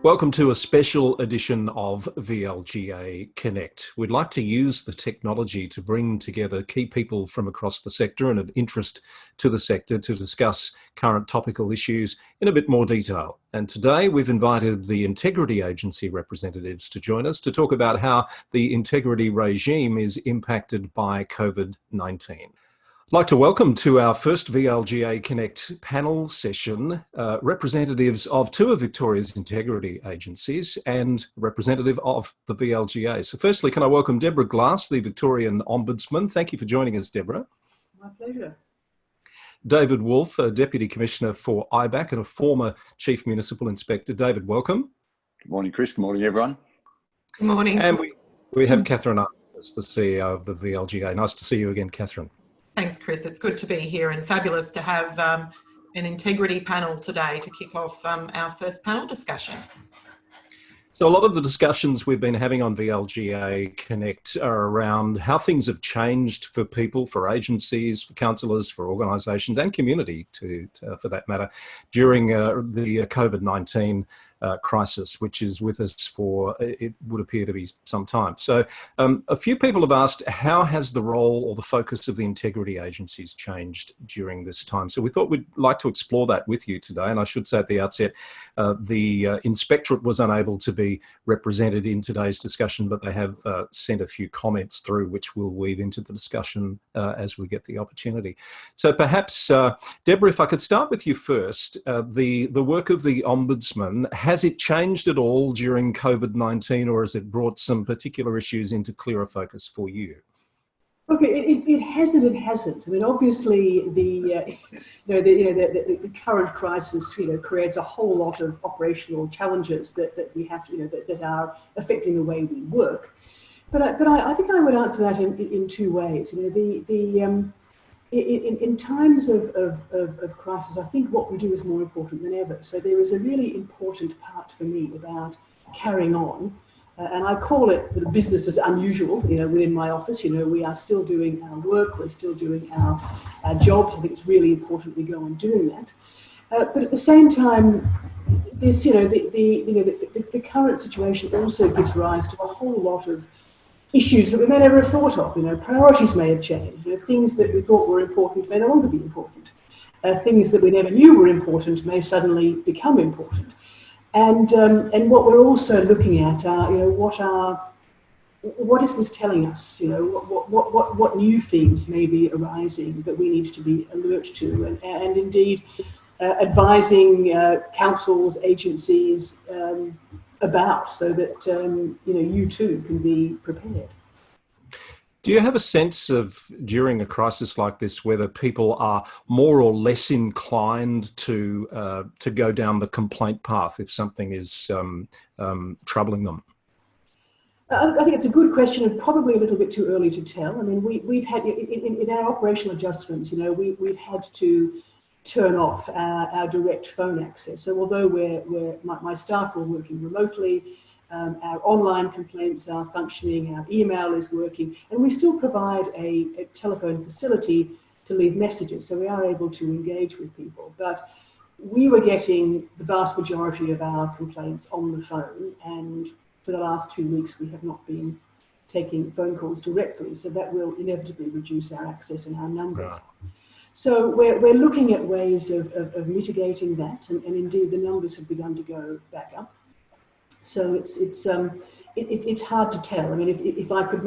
Welcome to a special edition of VLGA Connect. We'd like to use the technology to bring together key people from across the sector and of interest to the sector to discuss current topical issues in a bit more detail. And today we've invited the Integrity Agency representatives to join us to talk about how the integrity regime is impacted by COVID-19. I'd like to welcome to our first VLGA Connect panel session representatives of two of Victoria's integrity agencies and representative of the VLGA. So firstly, can I welcome Deborah Glass, the Victorian Ombudsman. Thank you for joining us, Deborah. My pleasure. David Wolff, a Deputy Commissioner for IBAC and a former Chief Municipal Inspector. David, welcome. Good morning, Chris. Good morning, everyone. Good morning. And we have Kathryn Arndt as the CEO of the VLGA. Nice to see you again, Kathryn. Thanks, Chris. It's good to be here and fabulous to have an integrity panel today to kick off our first panel discussion. So a lot of the discussions we've been having on VLGA Connect are around how things have changed for people, for agencies, for councillors, for organisations and community for that matter, during the COVID-19 crisis, which is with us for, it would appear to be some time. So a few people have asked, how has the role or the focus of the integrity agencies changed during this time? So we thought we'd like to explore that with you today. And I should say at the outset, the Inspectorate was unable to be represented in today's discussion, but they have sent a few comments through which we'll weave into the discussion as we get the opportunity. So perhaps, Deborah, if I could start with you first, the work of the Ombudsman, has it changed at all during COVID-19, or has it brought some particular issues into clearer focus for you? Look, it hasn't. It hasn't. I mean, obviously, the current crisis, creates a whole lot of operational challenges that we have to, that are affecting the way we work. But I think I would answer that in two ways. In times of crisis, I think what we do is more important than ever. So there is a really important part for me about carrying on. And I call it business as unusual, within my office. We are still doing our work, we're still doing our jobs. I think it's really important we go on doing that. But at the same time, this, the current situation also gives rise to a whole lot of issues that we may never have thought of. Priorities may have changed. Things that we thought were important may no longer be important. Things that we never knew were important may suddenly become important. And what we're also looking at are, what is this telling us? What new themes may be arising that we need to be alert to, and indeed advising councils, agencies about, so that you too can be prepared. Do you have a sense of, during a crisis like this, whether people are more or less inclined to go down the complaint path if something is troubling them? I think it's a good question, and probably a little bit too early to tell. I mean, we've had in our operational adjustments, we've had to turn off our direct phone access. So although my staff are working remotely, our online complaints are functioning, our email is working, and we still provide a telephone facility to leave messages, so we are able to engage with people. But we were getting the vast majority of our complaints on the phone, and for the last 2 weeks we have not been taking phone calls directly, so that will inevitably reduce our access and our numbers. Yeah. So we're looking at ways of mitigating that, and indeed the numbers have begun to go back up. So it's hard to tell. I mean, if I could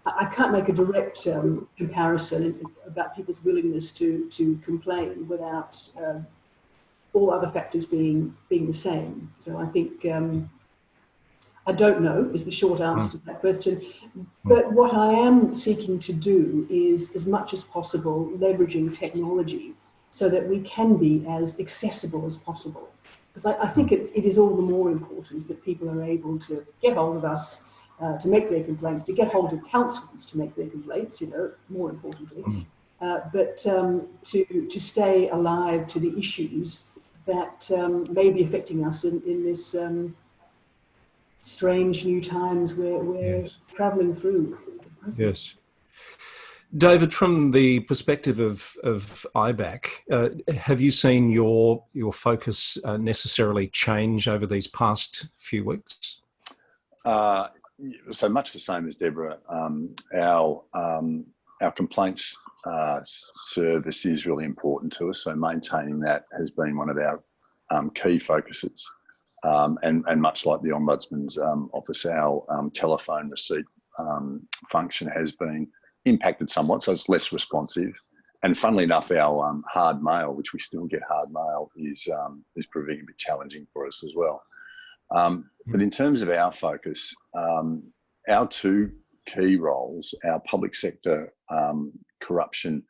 I can't make a direct comparison about people's willingness to complain without all other factors being the same. So I think I don't know is the short answer to that question. But what I am seeking to do is, as much as possible, leveraging technology so that we can be as accessible as possible. Because I think it is all the more important that people are able to get hold of us to make their complaints, to get hold of councils to make their complaints, more importantly, but to stay alive to the issues that may be affecting us in this strange new times we're travelling through. Yes. David, from the perspective of IBAC, have you seen your focus necessarily change over these past few weeks? So much the same as Deborah. Our complaints service is really important to us, so maintaining that has been one of our key focuses. And much like the Ombudsman's office, our telephone receipt function has been impacted somewhat, so it's less responsive. And funnily enough, our hard mail, which we still get hard mail, is proving a bit challenging for us as well. But in terms of our focus, our two key roles, our public sector corruption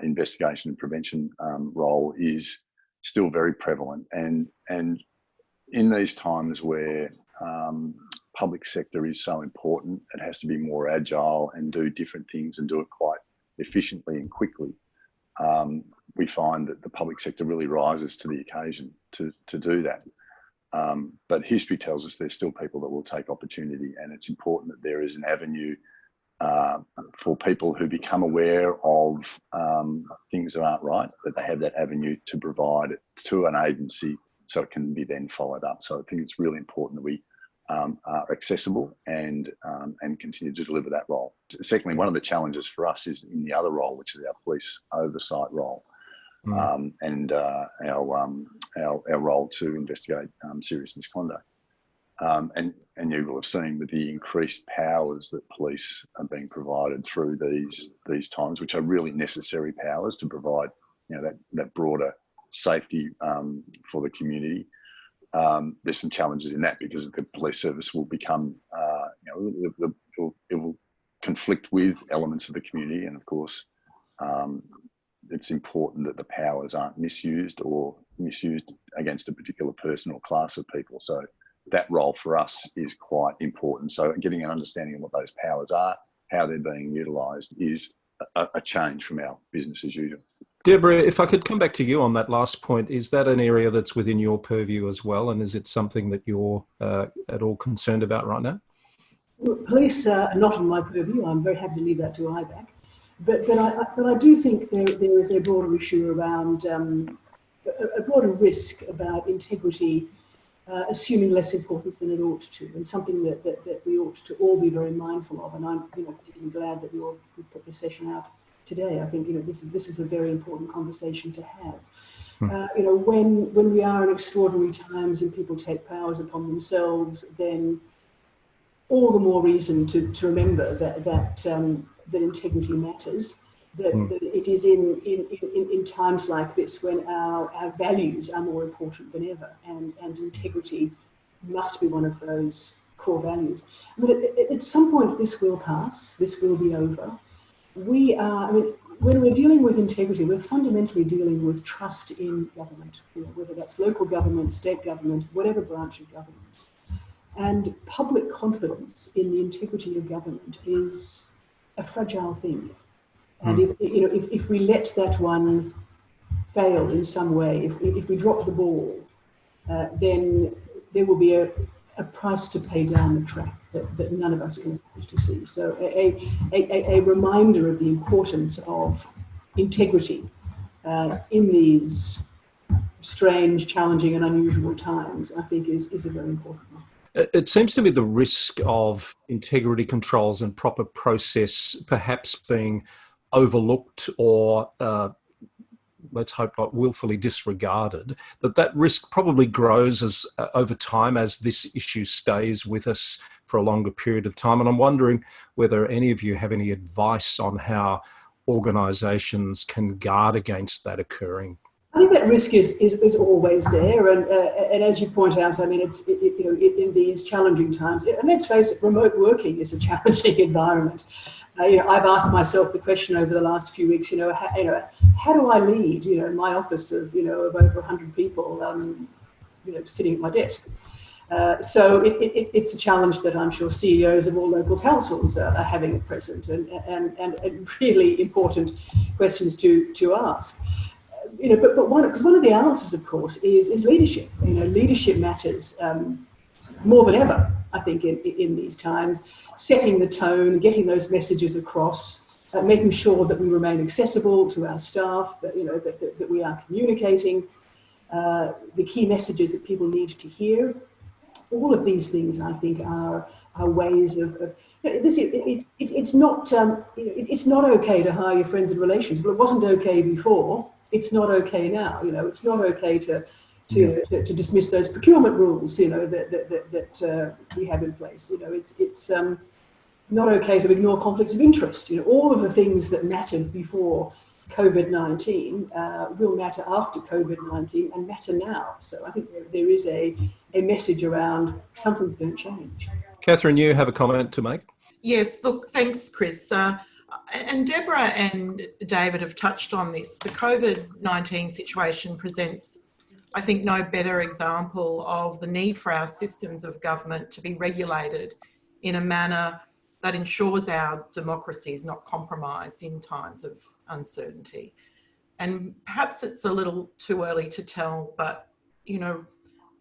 investigation and prevention role is still very prevalent. And in these times where public sector is so important, it has to be more agile and do different things and do it quite efficiently and quickly. We find that the public sector really rises to the occasion to do that. But history tells us there's still people that will take opportunity, and it's important that there is an avenue for people who become aware of things that aren't right, that they have that avenue to provide it to an agency so it can be then followed up. So I think it's really important that we are accessible and continue to deliver that role. Secondly, one of the challenges for us is in the other role, which is our police oversight role. And our role to investigate serious misconduct. And you will have seen with the increased powers that police are being provided through these times, which are really necessary powers to provide, that broader safety for the community. There's some challenges in that because the police service will become, it will conflict with elements of the community, and of course. It's important that the powers aren't misused or misused against a particular person or class of people. So that role for us is quite important. So getting an understanding of what those powers are, how they're being utilised, is a change from our business as usual. Deborah, if I could come back to you on that last point, is that an area that's within your purview as well? And is it something that you're at all concerned about right now? Well, police are not on my purview. I'm very happy to leave that to IBAC. But I do think there is a broader issue around a broader risk about integrity assuming less importance than it ought to, and something that we ought to all be very mindful of. And I'm particularly glad that you put this session out today. I think this is a very important conversation to have. When we are in extraordinary times and people take powers upon themselves, then all the more reason to remember that integrity matters, that it is in times like this when our values are more important than ever, and integrity must be one of those core values. I mean, at some point this will pass, this will be over. When we're dealing with integrity, we're fundamentally dealing with trust in government, whether that's local government, state government, whatever branch of government. And public confidence in the integrity of government is a fragile thing. And if we let that one fail in some way, if we drop the ball, then there will be a price to pay down the track that none of us can afford to see. So a reminder of the importance of integrity in these strange, challenging and unusual times, I think is a very important one. It seems to me the risk of integrity controls and proper process perhaps being overlooked or, let's hope not willfully disregarded, that risk probably grows over time as this issue stays with us for a longer period of time. And I'm wondering whether any of you have any advice on how organisations can guard against that occurring. I think that risk is always there, and as you point out, I mean, it's in these challenging times. And let's face it, remote working is a challenging environment. I've asked myself the question over the last few weeks. How do I lead? My office of of over 100 people, sitting at my desk. So it's a challenge that I'm sure CEOs of all local councils are having at present, and really important questions to ask. But one of the answers, of course, is leadership. Leadership matters more than ever, I think, in these times. Setting the tone, getting those messages across, making sure that we remain accessible to our staff, that, that we are communicating the key messages that people need to hear. All of these things, I think, are ways of it's not it's not okay to hire your friends and relations. Well, it wasn't okay before. It's not okay now. It's not okay to dismiss those procurement rules. That we have in place. It's not okay to ignore conflicts of interest. All of the things that mattered before COVID-19 will matter after COVID-19 and matter now. So I think there is a message around something's going to change. Kathryn, you have a comment to make? Yes, look, thanks, Chris. And Deborah and David have touched on this. The COVID-19 situation presents, I think, no better example of the need for our systems of government to be regulated in a manner that ensures our democracy is not compromised in times of uncertainty. And perhaps it's a little too early to tell, but,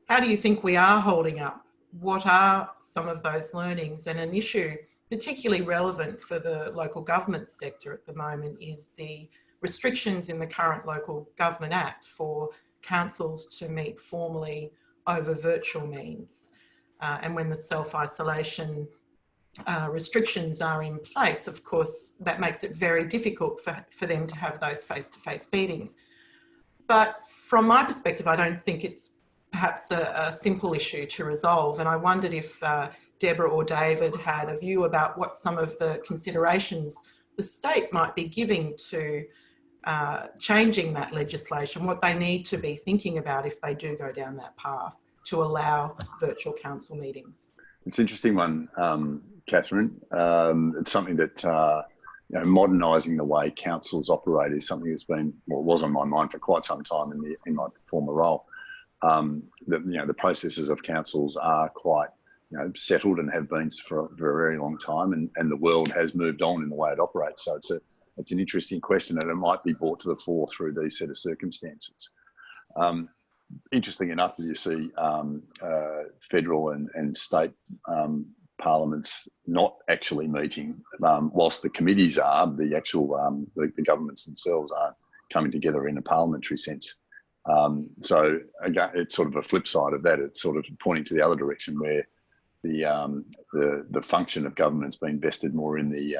how do you think we are holding up? What are some of those learnings? And an issue particularly relevant for the local government sector at the moment is the restrictions in the current Local Government Act for councils to meet formally over virtual means. And when the self-isolation restrictions are in place, of course, that makes it very difficult for them to have those face-to-face meetings. But from my perspective, I don't think it's perhaps a simple issue to resolve. And I wondered if Deborah or David had a view about what some of the considerations the state might be giving to changing that legislation, what they need to be thinking about if they do go down that path to allow virtual council meetings. It's an interesting one, Kathryn. It's something that modernising the way councils operate is something that's been, was on my mind for quite some time in my former role. The processes of councils are quite settled and have been for a very long time, and the world has moved on in the way it operates. So it's an interesting question, and it might be brought to the fore through these set of circumstances. Interesting enough that you see federal and state parliaments not actually meeting, whilst the committees are, the actual the governments themselves aren't coming together in a parliamentary sense. So again, it's sort of a flip side of that. It's sort of pointing to the other direction where the function of government's been vested more in the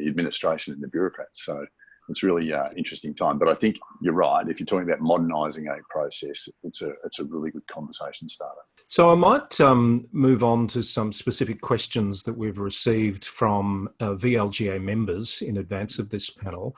administration and the bureaucrats. So it's really interesting time. But I think you're right. If you're talking about modernising a process, it's a really good conversation starter. So I might move on to some specific questions that we've received from VLGA members in advance of this panel.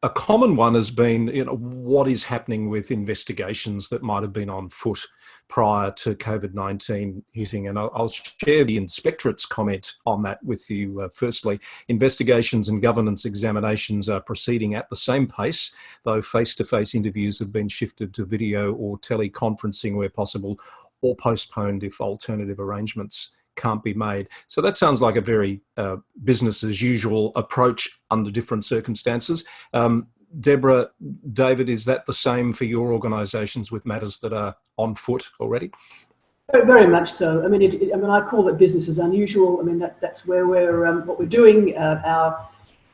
A common one has been, what is happening with investigations that might have been on foot prior to COVID-19 hitting? And I'll share the Inspectorate's comment on that with you. Firstly, investigations and governance examinations are proceeding at the same pace, though face-to-face interviews have been shifted to video or teleconferencing where possible, or postponed if alternative arrangements can't be made. So that sounds like a very business as usual approach under different circumstances. Deborah, David, is that the same for your organisations with matters that are on foot already? Very much so. I mean, I call it business as unusual. I mean, that's where we're what we're doing.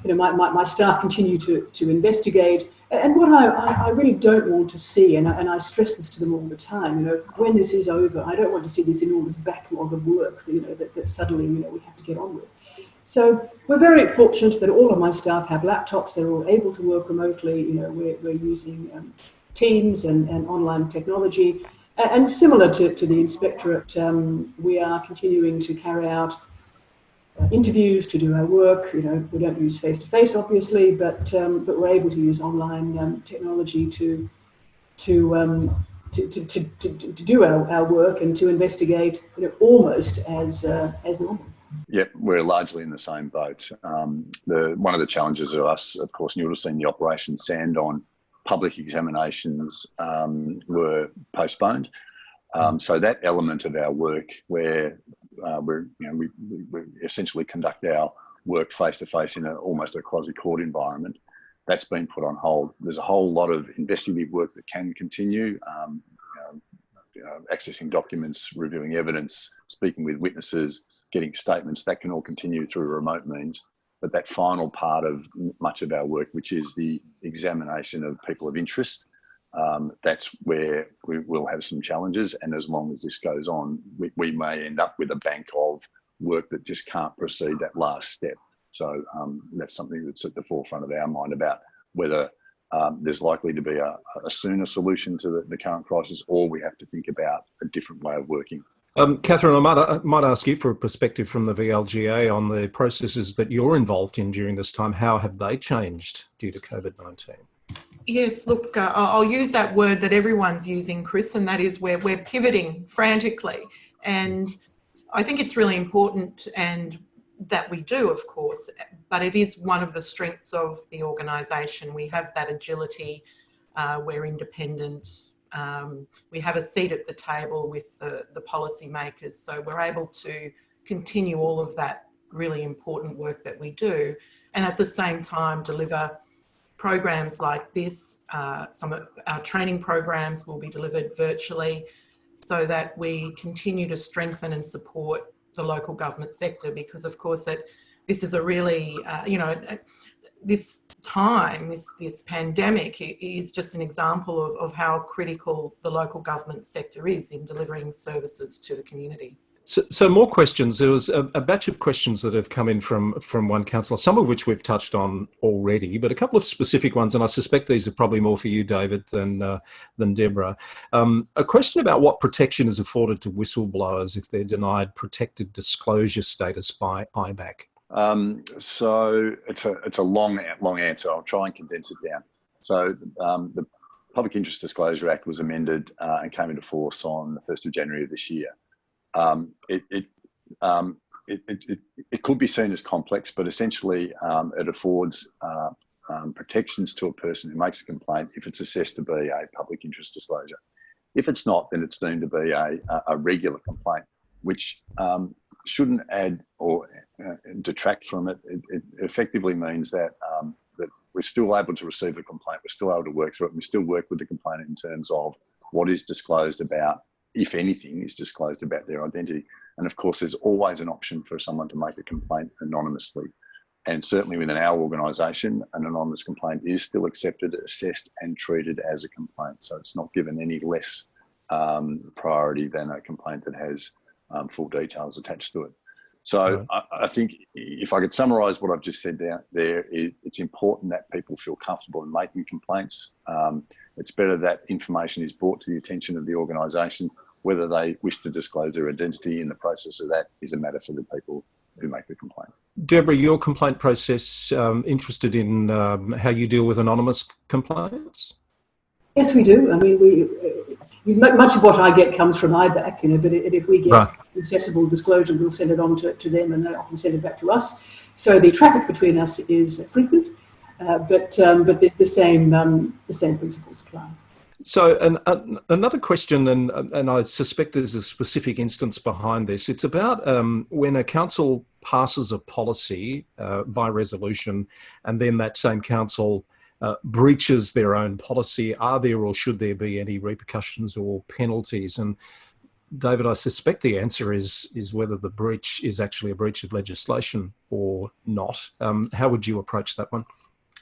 My staff continue to investigate. And what I really don't want to see, and I stress this to them all the time, when this is over, I don't want to see this enormous backlog of work, that suddenly, we have to get on with. So we're very fortunate that all of my staff have laptops. They're all able to work remotely. We're using Teams and online technology. And similar to the Inspectorate, we are continuing to carry out interviews to do our work. We don't use face-to-face, obviously, but we're able to use online technology to do our work and to investigate, almost as normal. Yep, we're largely in the same boat. One of the challenges of us, of course, and you would have seen the Operation Sand-On public examinations were postponed. So that element of our work where we essentially conduct our work face-to-face in almost a quasi-court environment, that's been put on hold. There's a whole lot of investigative work that can continue. accessing documents, reviewing evidence, speaking with witnesses, getting statements, that can all continue through remote means. But that final part of much of our work, which is the examination of people of interest, that's where we will have some challenges. And as long as this goes on, we may end up with a bank of work that just can't proceed that last step. So that's something that's at the forefront of our mind about whether there's likely to be a sooner solution to the current crisis, or we have to think about a different way of working. Kathryn, I might ask you for a perspective from the VLGA on the processes that you're involved in during this time. How have they changed due to COVID-19? Yes, look, I'll use that word that everyone's using, Chris, and that is we're pivoting frantically. And I think it's really important, and that we do, of course, but it is one of the strengths of the organisation. We have that agility, we're independent, we have a seat at the table with the policy makers, so we're able to continue all of that really important work that we do, and at the same time deliver programs like this. Some of our training programs will be delivered virtually so that we continue to strengthen and support the local government sector, because of course this is a really, this time, this pandemic is just an example of how critical the local government sector is in delivering services to the community. So more questions. There was a batch of questions that have come in from one councillor, some of which we've touched on already, but a couple of specific ones, and I suspect these are probably more for you, David, than Deborah. A question about what protection is afforded to whistleblowers if they're denied protected disclosure status by IBAC. So it's a long answer. I'll try and condense it down. So the Public Interest Disclosure Act was amended and came into force on the 1st of January of this year. It could be seen as complex, but essentially it affords protections to a person who makes a complaint if it's assessed to be a public interest disclosure. If it's not, then it's deemed to be a regular complaint, which shouldn't add or detract from it. It effectively means that that we're still able to receive a complaint, we're still able to work through it, and we still work with the complainant in terms of what is disclosed about, if anything, is disclosed about their identity. And of course, there's always an option for someone to make a complaint anonymously. And certainly within our organisation, an anonymous complaint is still accepted, assessed and treated as a complaint. So it's not given any less priority than a complaint that has full details attached to it. So I think if I could summarise what I've just said there, it's important that people feel comfortable in making complaints. It's better that information is brought to the attention of the organisation. Whether they wish to disclose their identity in the process of that is a matter for the people who make the complaint. Deborah, your complaint process, interested in how you deal with anonymous complaints? Yes, we do. I mean, much of what I get comes from IBAC, but if we get accessible disclosure, we'll send it on to them, and they often send it back to us. So the traffic between us is frequent, but the same principles apply. So another question, and I suspect there's a specific instance behind this. It's about when a council passes a policy by resolution, and then that same council breaches their own policy. Are there or should there be any repercussions or penalties? And David, I suspect the answer is whether the breach is actually a breach of legislation or not. How would you approach that one?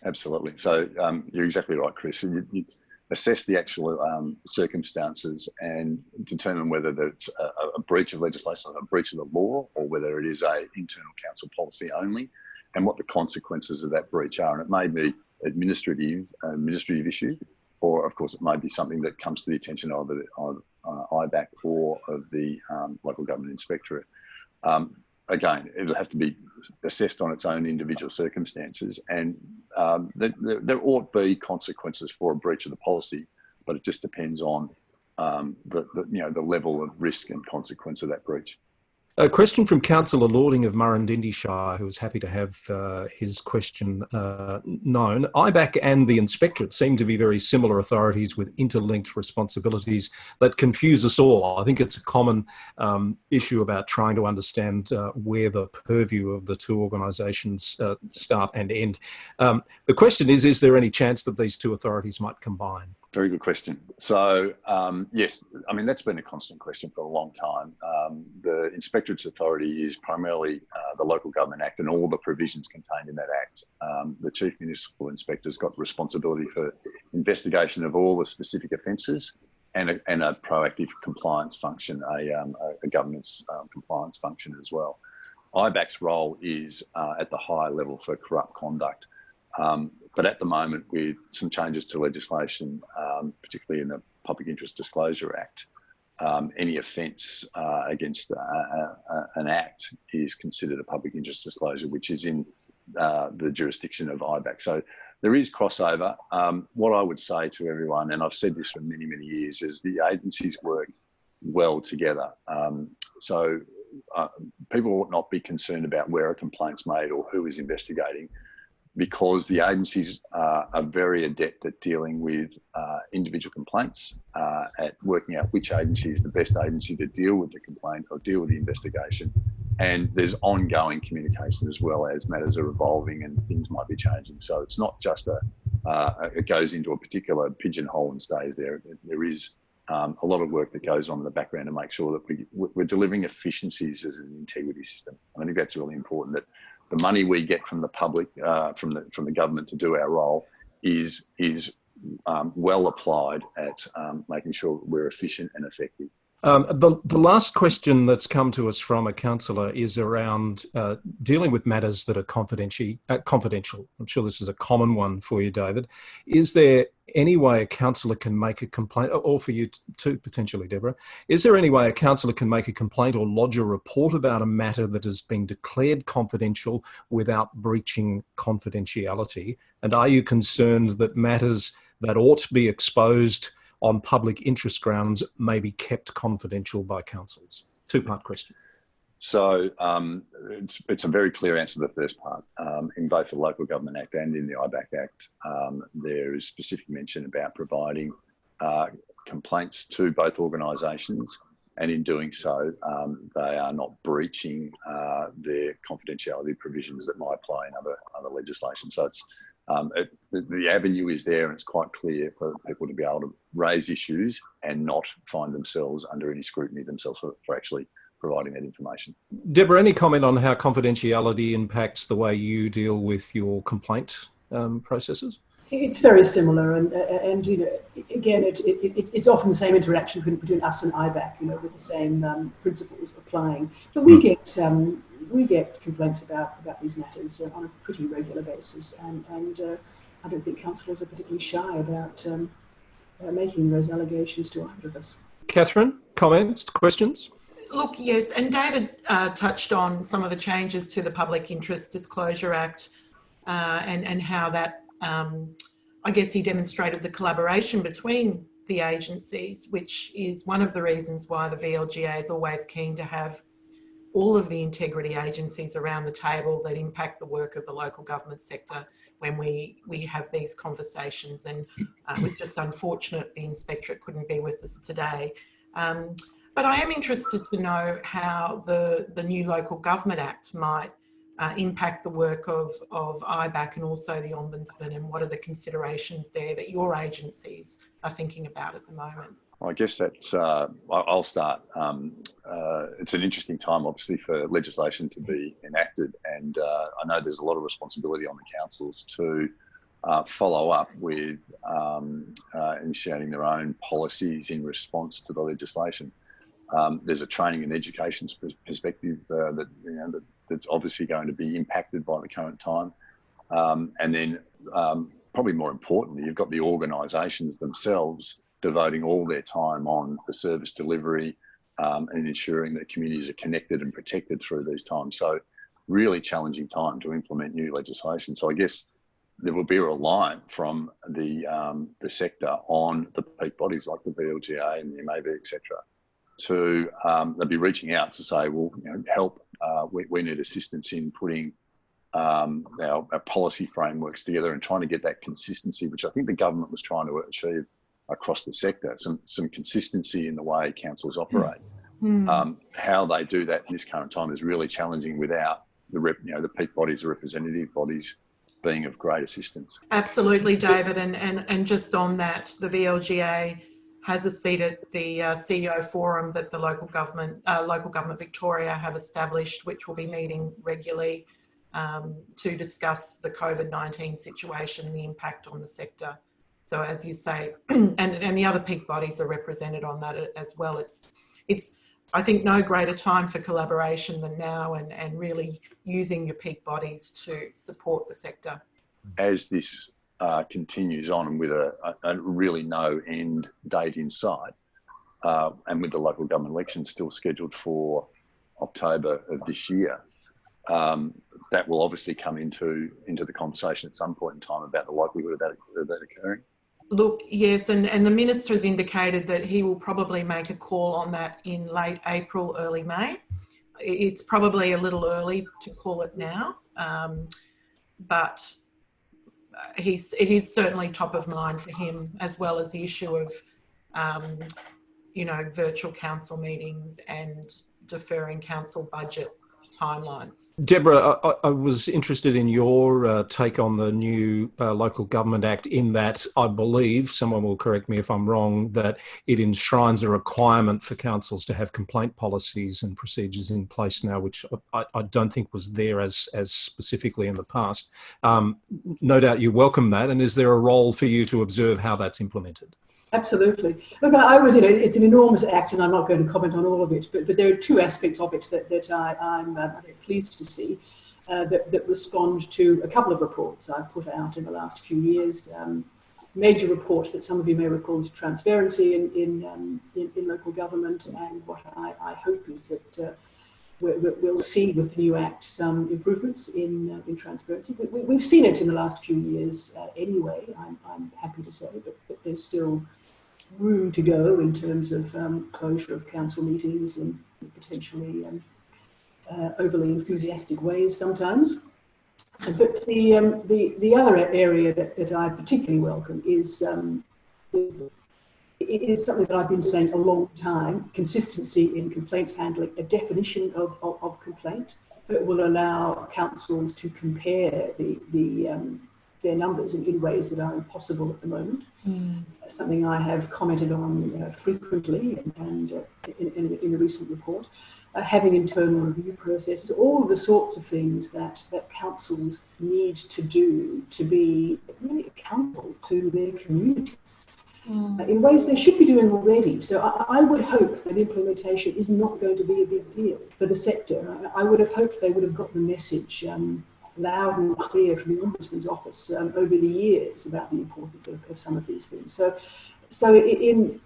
Absolutely. So you're exactly right, Chris. You assess the actual circumstances and determine whether it's a breach of legislation, a breach of the law, or whether it is an internal council policy only, and what the consequences of that breach are. And it may be administrative issue, or of course it may be something that comes to the attention of IBAC or of the local government inspectorate. Again, it'll have to be assessed on its own individual circumstances, and there ought to be consequences for a breach of the policy, but it just depends on the level of risk and consequence of that breach. A question from Councillor Lording of Murrindindi Shire, who was happy to have his question known. IBAC and the Inspectorate seem to be very similar authorities with interlinked responsibilities that confuse us all. I think it's a common issue about trying to understand where the purview of the two organisations start and end. The question is there any chance that these two authorities might combine? Very good question. So, yes, I mean, that's been a constant question for a long time. The Inspectorate's authority is primarily the Local Government Act and all the provisions contained in that Act. The Chief Municipal Inspector's got responsibility for investigation of all the specific offences and a proactive compliance function, a governance compliance function as well. IBAC's role is at the higher level for corrupt conduct. But at the moment, with some changes to legislation, particularly in the Public Interest Disclosure Act, any offence against an act is considered a public interest disclosure, which is in the jurisdiction of IBAC. So there is crossover. What I would say to everyone, and I've said this for many, many years, is the agencies work well together. So people ought not be concerned about where a complaint's made or who is investigating, because the agencies are very adept at dealing with individual complaints, at working out which agency is the best agency to deal with the complaint or deal with the investigation. And there's ongoing communication as well as matters are evolving and things might be changing. So it's not just it goes into a particular pigeonhole and stays there. There is a lot of work that goes on in the background to make sure that we're delivering efficiencies as an integrity system. I think that's really important, that the money we get from the public, from the government to do our role is well applied at making sure we're efficient and effective. The last question that's come to us from a councillor is around dealing with matters that are confidential. I'm sure this is a common one for you, David. Is there any way a councillor can make a complaint, or for you too, potentially, Deborah, is there any way a councillor can make a complaint or lodge a report about a matter that has been declared confidential without breaching confidentiality? And are you concerned that matters that ought to be exposed on public interest grounds may be kept confidential by councils? Two-part question. So it's a very clear answer to the first part. In both the Local Government Act and in the IBAC Act, there is specific mention about providing complaints to both organisations, and in doing so, they are not breaching their confidentiality provisions that might apply in other legislation. So it's the avenue is there, and it's quite clear for people to be able to raise issues and not find themselves under any scrutiny themselves for actually providing that information. Deborah, any comment on how confidentiality impacts the way you deal with your complaint processes? It's very similar, and you know, again, it's often the same interaction between us and IBAC, you know, with the same principles applying. But we get complaints about these matters on a pretty regular basis, and I don't think councillors are particularly shy about making those allegations to either of us. Kathryn, comments, questions? Look, yes, and David touched on some of the changes to the Public Interest Disclosure Act and how that, I guess he demonstrated the collaboration between the agencies, which is one of the reasons why the VLGA is always keen to have all of the integrity agencies around the table that impact the work of the local government sector when we have these conversations. And it was just unfortunate the Inspectorate couldn't be with us today. But I am interested to know how the new Local Government Act might impact the work of IBAC and also the Ombudsman, and what are the considerations there that your agencies are thinking about at the moment? I guess that's, I'll start. It's an interesting time, obviously, for legislation to be enacted, and I know there's a lot of responsibility on the councils to follow up with initiating their own policies in response to the legislation. There's a training and education perspective that's obviously going to be impacted by the current time. And then probably more importantly, you've got the organisations themselves devoting all their time on the service delivery and ensuring that communities are connected and protected through these times. So really challenging time to implement new legislation. So I guess there will be a reliance from the sector on the peak bodies like the VLGA and the MAB, etc. They'll be reaching out to say, well, you know, help, we need assistance in putting our policy frameworks together and trying to get that consistency, which I think the government was trying to achieve across the sector, some consistency in the way councils operate. How they do that in this current time is really challenging without the peak bodies, the representative bodies, being of great assistance. Absolutely, David. And just on that, the VLGA has a seat at the CEO forum that the local government Victoria have established, which will be meeting regularly to discuss the COVID-19 situation and the impact on the sector. So as you say, and the other peak bodies are represented on that as well. It's I think no greater time for collaboration than now, and really using your peak bodies to support the sector. As this continues on, and with a really no end date in sight, and with the local government election still scheduled for October of this year, that will obviously come into the conversation at some point in time about the likelihood of that occurring. Look, yes, and the Minister has indicated that he will probably make a call on that in late April, early May. It's probably a little early to call it now, but it is certainly top of mind for him, as well as the issue of, virtual council meetings and deferring council budget timelines. Deborah, I was interested in your take on the new Local Government Act, in that I believe, someone will correct me if I'm wrong, that it enshrines a requirement for councils to have complaint policies and procedures in place now, which I don't think was there as specifically in the past. No doubt you welcome that, and is there a role for you to observe how that's implemented? Absolutely. Look, it's an enormous act, and I'm not going to comment on all of it, but there are two aspects of it that I'm very pleased to see that respond to a couple of reports I've put out in the last few years. Major reports that some of you may recall is transparency in local government, and what I hope is that we'll see with the new Act some improvements in transparency. We've seen it in the last few years anyway, I'm happy to say, but there's still room to go in terms of closure of council meetings in potentially overly enthusiastic ways sometimes. But the other area that I particularly welcome is it is something that I've been saying a long time: consistency in complaints handling, a definition of complaint that will allow councils to compare their numbers in ways that are impossible at the moment. Something I have commented on frequently and in a recent report. Having internal review processes, all of the sorts of things that councils need to do to be really accountable to their communities. In ways they should be doing already. So I would hope that implementation is not going to be a big deal for the sector. I would have hoped they would have got the message loud and clear from the Ombudsman's office over the years about the importance of some of these things. So in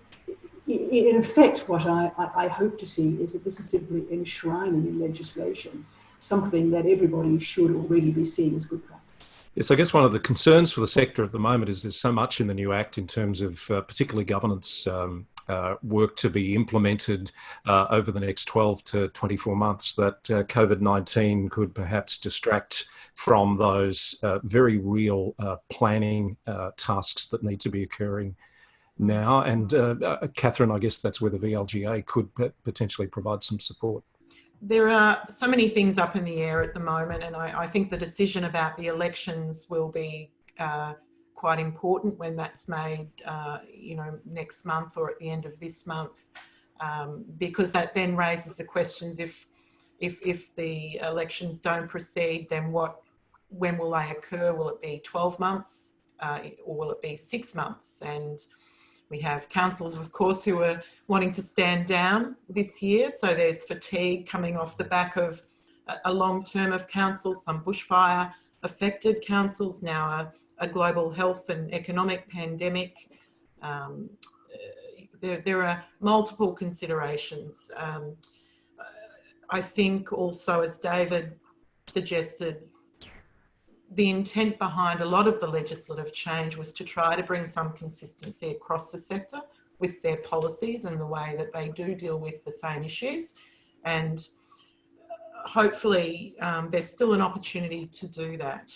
effect, what I hope to see is that this is simply enshrining in legislation something that everybody should already be seeing as good practice. Yes, I guess one of the concerns for the sector at the moment is there's so much in the new Act in terms of particularly governance work to be implemented over the next 12 to 24 months that COVID-19 could perhaps distract from those very real planning tasks that need to be occurring now. And Kathryn, I guess that's where the VLGA could potentially provide some support. There are so many things up in the air at the moment, and I think the decision about the elections will be quite important when that's made, next month or at the end of this month, because that then raises the questions: if the elections don't proceed, then when will they occur? Will it be 12 months or will it be 6 months? And we have councillors, of course, who are wanting to stand down this year. So there's fatigue coming off the back of a long term of council, some bushfire affected councils, now a global health and economic pandemic. There are multiple considerations. I think also, as David suggested, the intent behind a lot of the legislative change was to try to bring some consistency across the sector with their policies and the way that they do deal with the same issues. And hopefully there's still an opportunity to do that.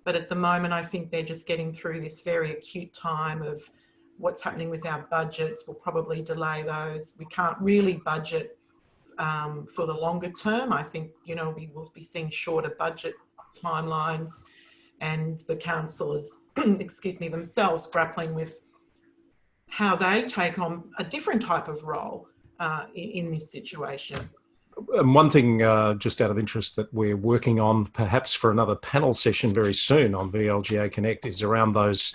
But at the moment, I think they're just getting through this very acute time of what's happening with our budgets. We'll probably delay those. We can't really budget for the longer term. I think, we will be seeing shorter budget timelines, and the councillors, excuse me, themselves grappling with how they take on a different type of role in this situation. And one thing, just out of interest, that we're working on perhaps for another panel session very soon on VLGA Connect is around those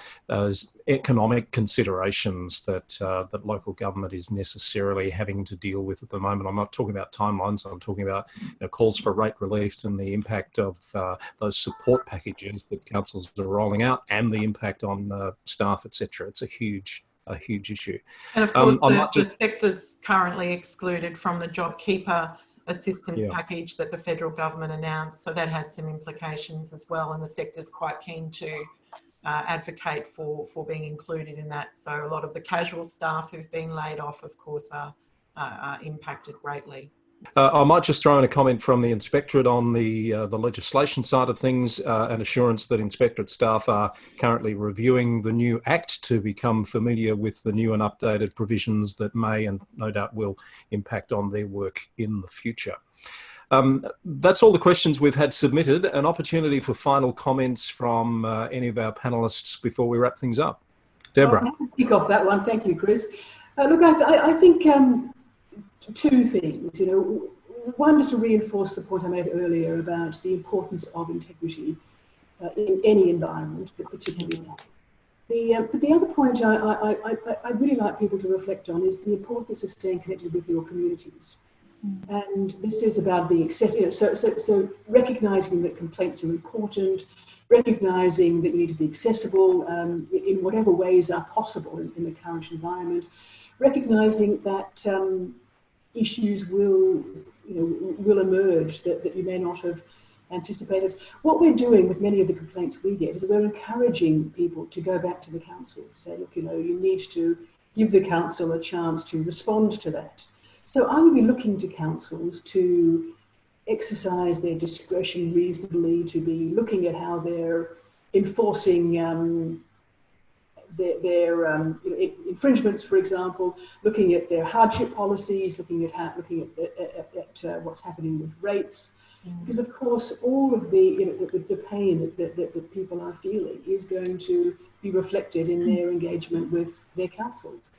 economic considerations that that local government is necessarily having to deal with at the moment. I'm not talking about timelines. I'm talking about calls for rate relief and the impact of those support packages that councils are rolling out, and the impact on staff, etc. It's a huge issue. And of course, the sector's currently excluded from the JobKeeper assistance package that the federal government announced, so that has some implications as well, and the sector's quite keen to advocate for being included in that. So a lot of the casual staff who've been laid off, of course, are impacted greatly. I might just throw in a comment from the Inspectorate on the legislation side of things, an assurance that Inspectorate staff are currently reviewing the new Act to become familiar with the new and updated provisions that may and no doubt will impact on their work in the future. That's all the questions we've had submitted. An opportunity for final comments from any of our panellists before we wrap things up. Deborah. I'll kick off that one. Thank you, Chris. Look, I think two things. One, just to reinforce the point I made earlier about the importance of integrity in any environment, but particularly now. But the other point I really like people to reflect on is the importance of staying connected with your communities. And this is about being accessible. So recognising that complaints are important, recognising that you need to be accessible in whatever ways are possible in the current environment, recognising that issues will emerge that you may not have anticipated. What we're doing with many of the complaints we get is we're encouraging people to go back to the council to say, look, you need to give the council a chance to respond to that. So I would be looking to councils to exercise their discretion reasonably, to be looking at how they're enforcing their infringements, for example, looking at their hardship policies, looking at what's happening with rates, because of course all of the pain that people are feeling is going to be reflected in their engagement with their councils.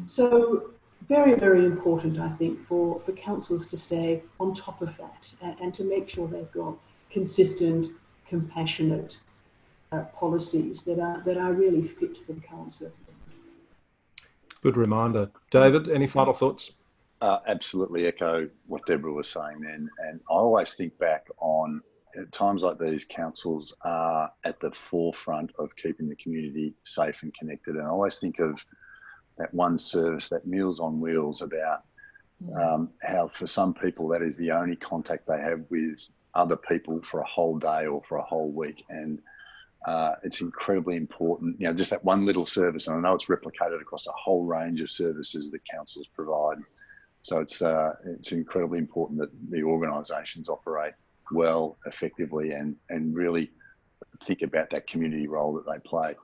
So very, very important, I think, for councils to stay on top of that and to make sure they've got consistent, compassionate policies that are really fit for the current circumstances. Good reminder. David, any final thoughts? Absolutely echo what Deborah was saying then. And I always think back on at times like these, councils are at the forefront of keeping the community safe and connected. And I always think of that one service, that Meals on Wheels, about how for some people that is the only contact they have with other people for a whole day or for a whole week. And it's incredibly important, just that one little service. And I know it's replicated across a whole range of services that councils provide. So it's incredibly important that the organisations operate well, effectively, and really think about that community role that they play.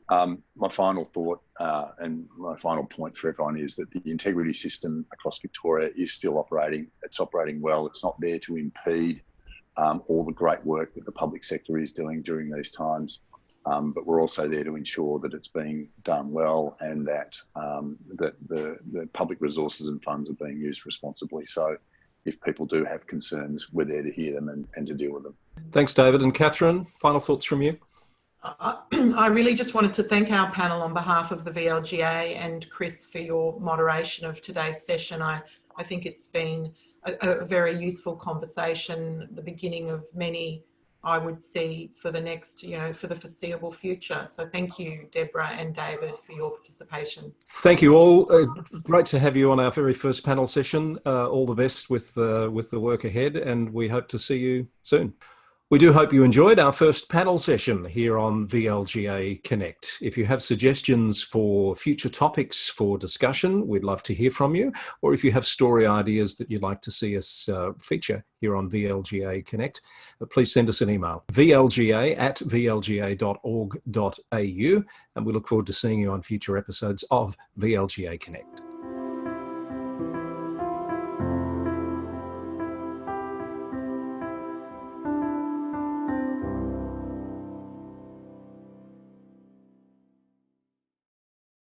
My final thought and my final point for everyone is that the integrity system across Victoria is still operating. It's operating well. It's not there to impede all the great work that the public sector is doing during these times. But we're also there to ensure that it's being done well and that the public resources and funds are being used responsibly. So if people do have concerns, we're there to hear them and to deal with them. Thanks, David. And Kathryn, final thoughts from you? I really just wanted to thank our panel on behalf of the VLGA and Chris for your moderation of today's session. I think it's been a very useful conversation, the beginning of many, I would see, for the next, for the foreseeable future. So thank you, Deborah and David, for your participation. Thank you all. Great to have you on our very first panel session. All the best with the work ahead, and we hope to see you soon. We do hope you enjoyed our first panel session here on VLGA Connect. If you have suggestions for future topics for discussion, we'd love to hear from you. Or if you have story ideas that you'd like to see us feature here on VLGA Connect, please send us an email, vlga@vlga.org.au, and we look forward to seeing you on future episodes of VLGA Connect.